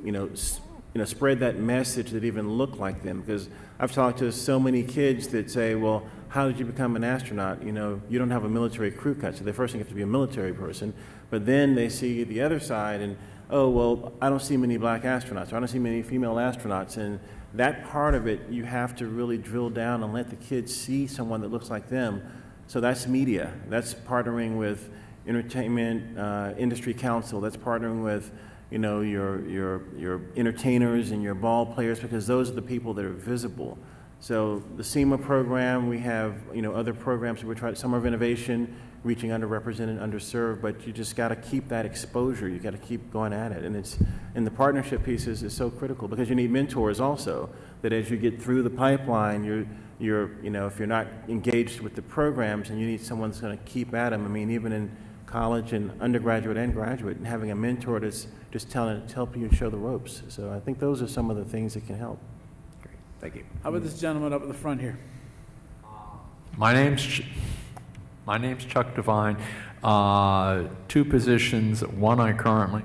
spread that message that even look like them. Because I've talked to so many kids that say, well, how did you become an astronaut? You don't have a military crew cut. So they first think you have to be a military person. But then they see the other side and, oh, well, I don't see many black astronauts, or I don't see many female astronauts. And that part of it, you have to really drill down and let the kids see someone that looks like them. So that's media. That's partnering with entertainment industry council. That's partnering with, your entertainers and your ball players, because those are the people that are visible. So the SEMA program, we have, other programs that we're trying, Summer of Innovation, reaching underrepresented, underserved, but you just got to keep that exposure. You got to keep going at it. And the partnership pieces is so critical because you need mentors also, that as you get through the pipeline, if you're not engaged with the programs and you need someone that's going to keep at them. I mean, even in college and undergraduate and graduate, and having a mentor that's just help you show the ropes. So I think those are some of the things that can help. Great, thank you. How about this gentleman up at the front here? My name's Chuck Devine. 2 positions, one I currently.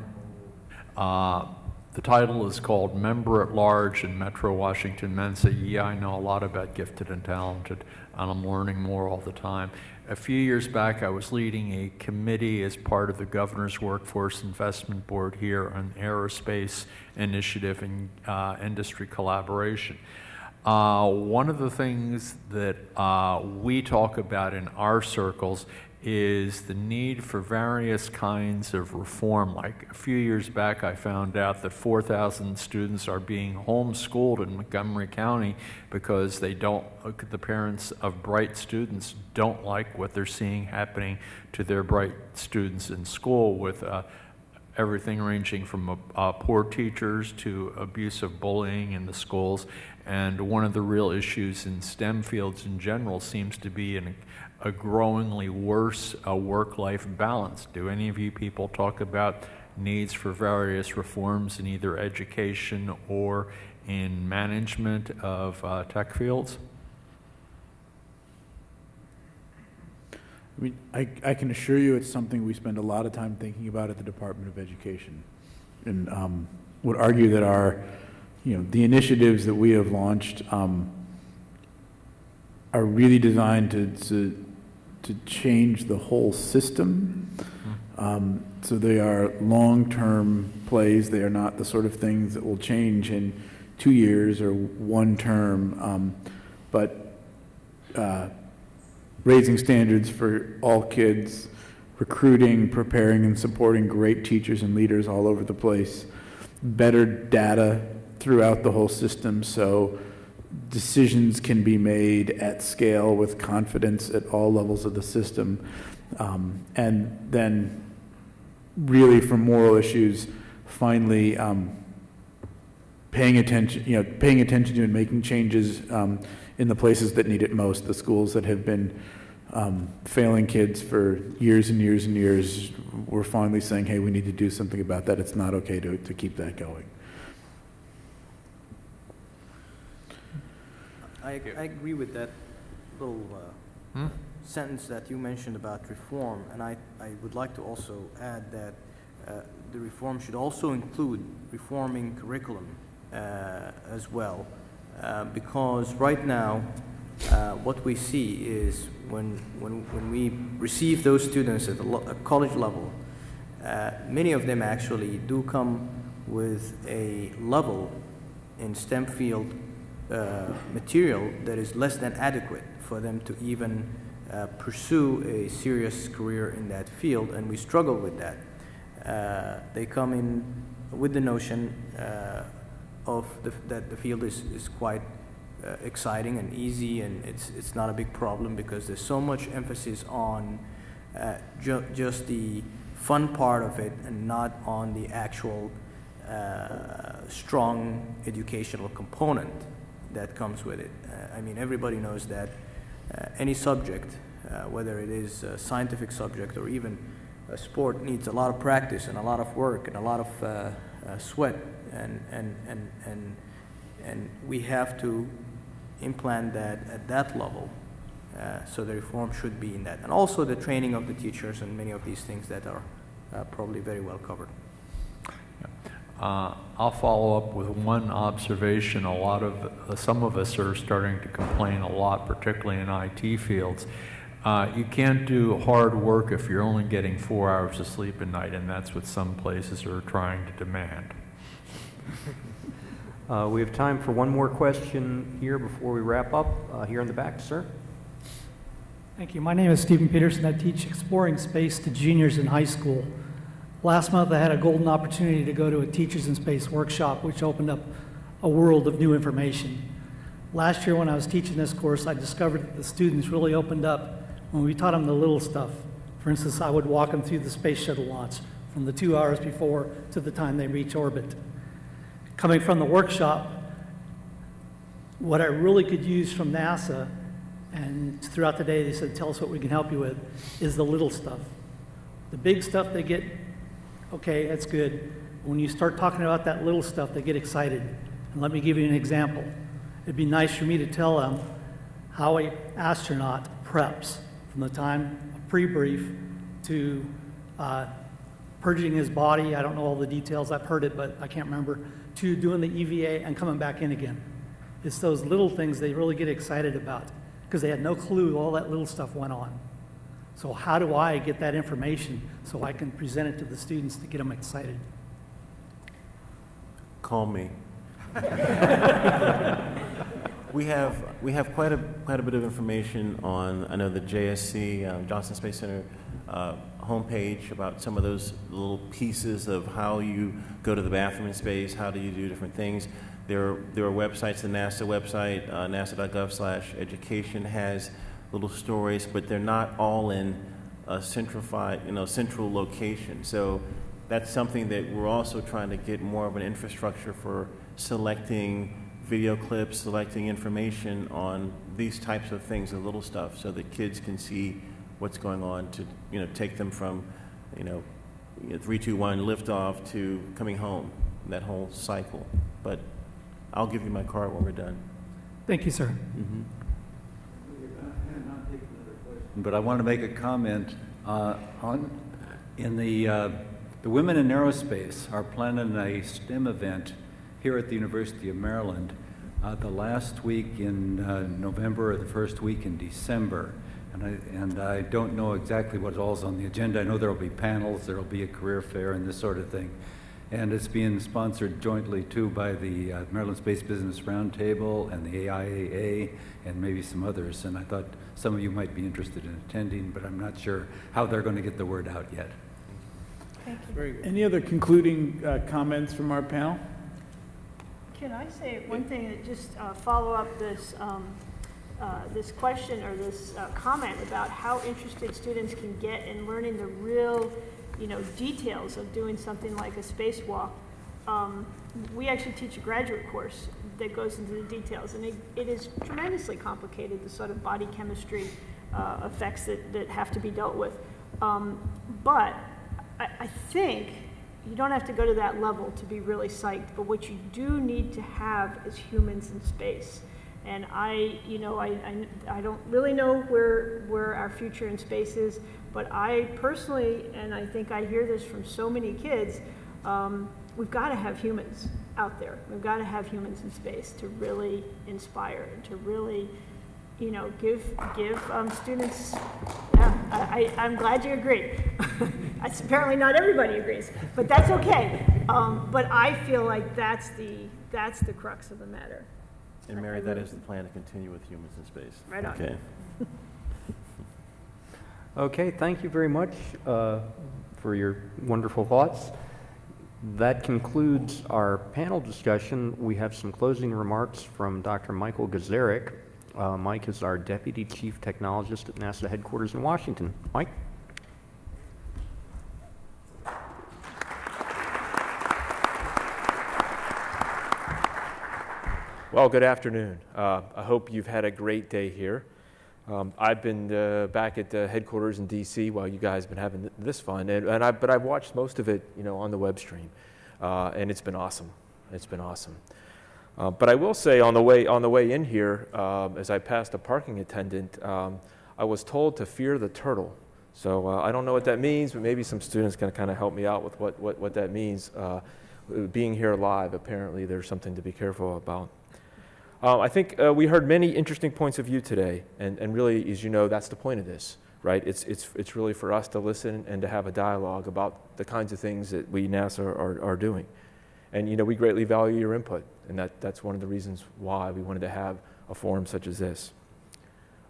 The title is called Member at Large in Metro Washington Mensa. Yeah, I know a lot about gifted and talented, and I'm learning more all the time. A few years back, I was leading a committee as part of the Governor's Workforce Investment Board here on aerospace initiative and industry collaboration. One of the things that we talk about in our circles is the need for various kinds of reform. Like a few years back, I found out that 4,000 students are being homeschooled in Montgomery County because the parents of bright students don't like what they're seeing happening to their bright students in school with everything ranging from poor teachers to abusive bullying in the schools. And one of the real issues in STEM fields in general seems to be a growingly worse work-life balance. Do any of you people talk about needs for various reforms in either education or in management of tech fields? I mean, I can assure you it's something we spend a lot of time thinking about at the Department of Education, and would argue that the initiatives that we have launched are really designed to change the whole system. So they are long-term plays. They are not the sort of things that will change in 2 years or one term, but raising standards for all kids, recruiting, preparing, and supporting great teachers and leaders all over the place, better data throughout the whole system so decisions can be made at scale with confidence at all levels of the system, and then really for moral issues, finally paying attention to and making changes in the places that need it most. The schools that have been failing kids for years and years and years, we're finally saying, hey, we need to do something about that. It's not okay to keep that going. I agree with that little sentence that you mentioned about reform, and I would like to also add that the reform should also include reforming curriculum as well, because right now what we see is when we receive those students at the college level, many of them actually do come with a level in STEM field material that is less than adequate for them to even pursue a serious career in that field, and we struggle with that. They come in with the notion that the field is quite exciting and easy, and it's not a big problem because there's so much emphasis on just the fun part of it and not on the actual strong educational component that comes with it. I mean, everybody knows that any subject, whether it is a scientific subject or even a sport, needs a lot of practice and a lot of work and a lot of sweat, and we have to implant that at that level. So the reform should be in that, and also the training of the teachers and many of these things that are probably very well covered. I'll follow up with one observation. Some of us are starting to complain a lot, particularly in IT fields. You can't do hard work if you're only getting 4 hours of sleep a night, and that's what some places are trying to demand. We have time for one more question here before we wrap up. Here in the back, sir. Thank you. My name is Stephen Peterson. I teach exploring space to juniors in high school. Last month I had a golden opportunity to go to a Teachers in Space workshop, which opened up a world of new information. Last year when I was teaching this course, I discovered that the students really opened up when we taught them the little stuff. For instance, I would walk them through the space shuttle launch from the 2 hours before to the time they reach orbit. Coming from the workshop, what I really could use from NASA, and throughout the day they said, tell us what we can help you with, is the little stuff. The big stuff they get, okay, that's good. When you start talking about that little stuff, they get excited. And let me give you an example. It'd be nice for me to tell them how an astronaut preps from the time of pre-brief to purging his body. I don't know all the details. I've heard it, but I can't remember. To doing the EVA and coming back in again. It's those little things they really get excited about because they had no clue all that little stuff went on. So how do I get that information so I can present it to the students to get them excited? Call me. We have quite a bit of information on, I know, the JSC, Johnson Space Center homepage about some of those little pieces of how you go to the bathroom in space, how do you do different things. There are websites, the NASA website, nasa.gov/education has little stories, but they're not all in a central location. So that's something that we're also trying to get more of an infrastructure for selecting video clips, selecting information on these types of things, the little stuff, so that kids can see what's going on to, take them from, 3, 2, 1 liftoff to coming home, that whole cycle. But I'll give you my card when we're done. Thank you, sir. Mm-hmm. But I want to make a comment in the Women in Aerospace are planning a STEM event here at the University of Maryland the last week in November or the first week in December. And I don't know exactly what all's on the agenda. I know there will be panels, there will be a career fair and this sort of thing. And it's being sponsored jointly, too, by the Maryland Space Business Roundtable and the AIAA and maybe some others. And I thought some of you might be interested in attending, but I'm not sure how they're going to get the word out yet. Thank you. Very good. Any other concluding comments from our panel? Can I say one thing that just follow up this this question or this comment about how interested students can get in learning the real, details of doing something like a spacewalk. We actually teach a graduate course that goes into the details, and it is tremendously complicated, the sort of body chemistry effects that have to be dealt with. But I think you don't have to go to that level to be really psyched, but what you do need to have is humans in space. And I don't really know where our future in space is, but I personally, and I think I hear this from so many kids, we've got to have humans out there. We've got to have humans in space to really inspire and to really, give students. Yeah, I'm glad you agree. Apparently not everybody agrees, but that's okay. But I feel like that's the crux of the matter. And Mary, that is the plan, to continue with humans in space. Right on. Okay. Okay, thank you very much for your wonderful thoughts. That concludes our panel discussion. We have some closing remarks from Dr. Michael Gazarick. Mike is our Deputy Chief Technologist at NASA headquarters in Washington. Mike? Well, good afternoon. I hope you've had a great day here. I've been back at the headquarters in D.C. while you guys have been having this fun, but I've watched most of it, on the web stream, and it's been awesome. It's been awesome. But I will say, on the way in here, as I passed a parking attendant, I was told to fear the turtle. So I don't know what that means, but maybe some students can kind of help me out with what that means. Being here live, apparently, there's something to be careful about. I think we heard many interesting points of view today, and really, as you know, that's the point of this, right? It's really for us to listen and to have a dialogue about the kinds of things that we NASA are doing. And we greatly value your input, and that's one of the reasons why we wanted to have a forum such as this.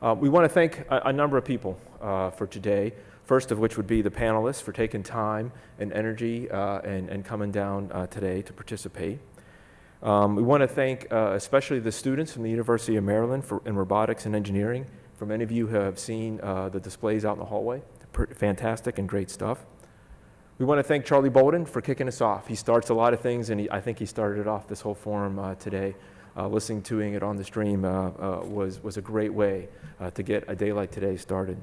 We want to thank a number of people for today, first of which would be the panelists for taking time and energy and coming down today to participate. We want to thank especially the students from the University of Maryland in robotics and engineering. For many of you who have seen the displays out in the hallway, fantastic and great stuff. We want to thank Charlie Bowden for kicking us off. He starts a lot of things, and I think he started it off this whole forum today. Listening to it on the stream was a great way to get a day like today started.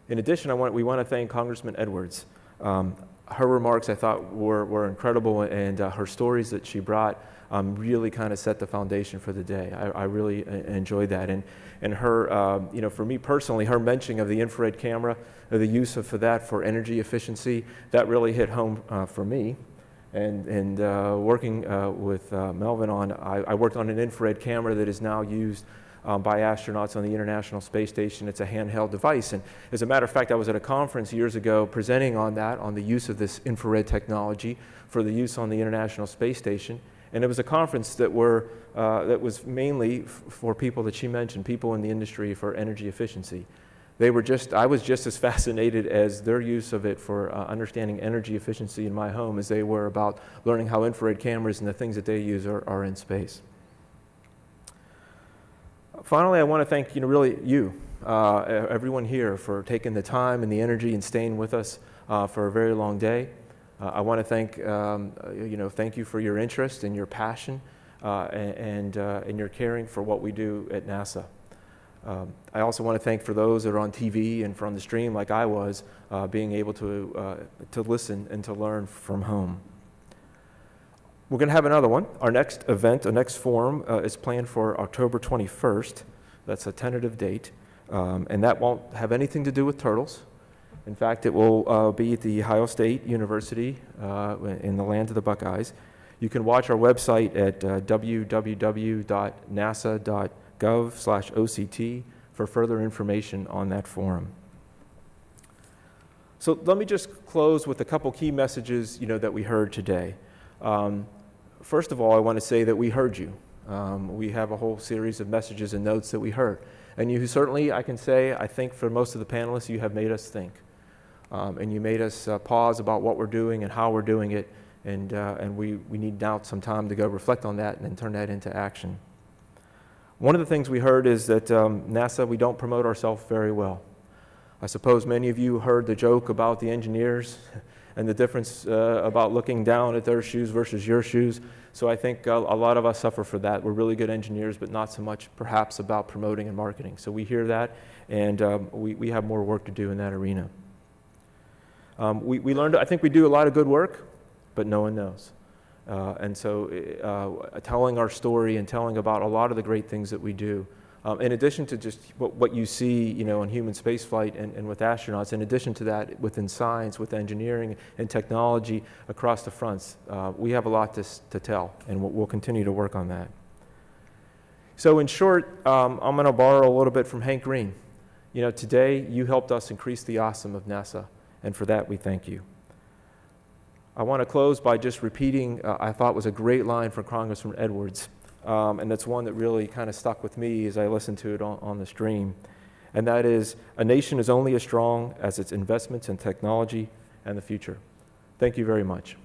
In addition, we want to thank Congressman Edwards. Her remarks, I thought, were incredible, and her stories that she brought really kind of set the foundation for the day. I really enjoyed that. And her, for me personally, her mentioning of the infrared camera, the use for that for energy efficiency, that really hit home for me. And working with Melvin I worked on an infrared camera that is now used by astronauts on the International Space Station. It's a handheld device. And as a matter of fact, I was at a conference years ago presenting on the use of this infrared technology for the use on the International Space Station. And it was a conference that was mainly for people that she mentioned, people in the industry for energy efficiency. I was just as fascinated as their use of it for understanding energy efficiency in my home as they were about learning how infrared cameras and the things that they use are in space. Finally, I want to thank everyone here for taking the time and the energy and staying with us for a very long day. I want to thank you for your interest and your passion and your caring for what we do at NASA. I also want to thank for those that are on TV and from the stream, like I was, being able to listen and to learn from home. We're going to have another one. Our next event, the next forum, is planned for October 21st. That's a tentative date, and that won't have anything to do with turtles. In fact, it will be at the Ohio State University in the land of the Buckeyes. You can watch our website at www.nasa.gov/OCT for further information on that forum. So let me just close with a couple key messages, that we heard today. First of all, I want to say that we heard you. We have a whole series of messages and notes that we heard. And you certainly, I can say, I think for most of the panelists, you have made us think. And you made us pause about what we're doing and how we're doing it. And we need now some time to go reflect on that and then turn that into action. One of the things we heard is that NASA, we don't promote ourselves very well. I suppose many of you heard the joke about the engineers and the difference about looking down at their shoes versus your shoes. So I think a lot of us suffer for that. We're really good engineers, but not so much perhaps about promoting and marketing. So we hear that, and we have more work to do in that arena. We learned, I think we do a lot of good work, but no one knows. And so telling our story and telling about a lot of the great things that we do, in addition to just what you see, in human spaceflight and with astronauts, in addition to that, within science, with engineering and technology across the fronts, we have a lot to tell, and we'll continue to work on that. So in short, I'm going to borrow a little bit from Hank Green. Today you helped us increase the awesome of NASA, and for that we thank you. I want to close by just repeating, I thought was a great line from Congressman Edwards. And that's one that really kind of stuck with me as I listened to it on the stream. And that is, a nation is only as strong as its investments in technology and the future. Thank you very much.